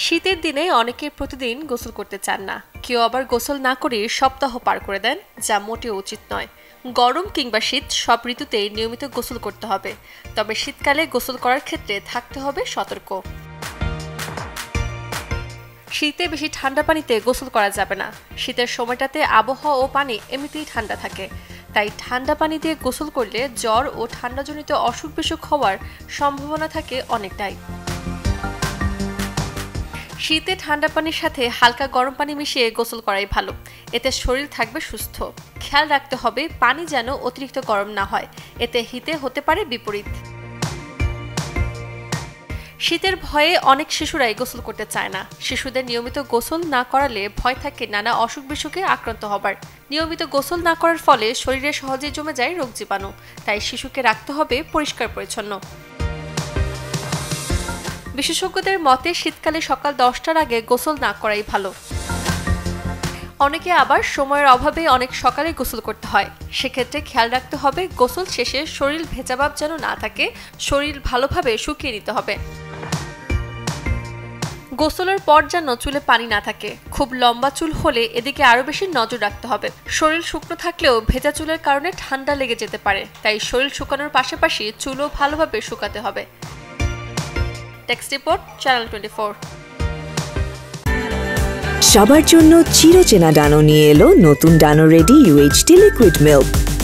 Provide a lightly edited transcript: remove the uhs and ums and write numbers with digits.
শীতের দিনে অনেকে প্রতিদিন গোসল করতে চান না, কেউ আবার গোসল না করে সপ্তাহ পার করে দেন, যা মোটেও উচিত নয়। গরম কিংবা শীত সব ঋতুতেই নিয়মিত গোসল করতে হবে, তবে শীতকালে গোসল করার ক্ষেত্রে থাকতে হবে সতর্ক। শীতে বেশি ঠান্ডা পানিতে গোসল করা যাবে না। শীতের সময়টাতে আবহাওয়া ও পানি এমনিতেই ঠান্ডা থাকে, তাই ঠান্ডা পানি দিয়ে গোসল করলে জ্বর ও ঠান্ডাজনিত অসুখ বিসুখ হওয়ার সম্ভাবনা থাকে অনেকটাই। শীতে ঠান্ডা পানির সাথে হালকা গরম পানি মিশিয়ে গোসল করাই ভালো, এতে শরীর থাকবে সুস্থ। খেয়াল রাখতে হবে পানি যেন অতিরিক্ত গরম না হয়, এতে হিতে হতে পারে বিপরীত। শীতের ভয়ে অনেক শিশুরাই গোসল করতে চায় না। শিশুদের নিয়মিত গোসল না করালে ভয় থাকে নানা অসুখ বিসুখে আক্রান্ত হবার। নিয়মিত গোসল না করার ফলে শরীরে সহজেই জমে যায় রোগ জীবাণু, তাই শিশুকে রাখতে হবে পরিষ্কার পরিচ্ছন্ন। বিশেষজ্ঞদের মতে শীতকালে সকাল 10টার আগে গোসল না করাই ভালো। অনেকে আবার সময়ের অভাবে অনেক সকালে গোসল করতে হয়, সেক্ষেত্রে খেয়াল রাখতে হবে গোসল শেষে শরীর ভেজা ভাব যেন না থাকে, শরীর ভালোভাবে শুকিয়ে নিতে হবে। গোসলের পর যেন চুলে পানি না থাকে, খুব লম্বা চুল হলে এদিকে আরো বেশি নজর রাখতে হবে। শরীর শুকনো থাকলেও ভেজা চুলের কারণে ঠান্ডা লেগে যেতে পারে, তাই শরীর শুকানোর পাশাপাশি চুলও ভালোভাবে শুকাতে হবে। Text report, channel 24। সবার জন্য চিরচেনা ডানো নিয়ে এলো নতুন ডানো রেডি UHT লিকুইড মিল্ক।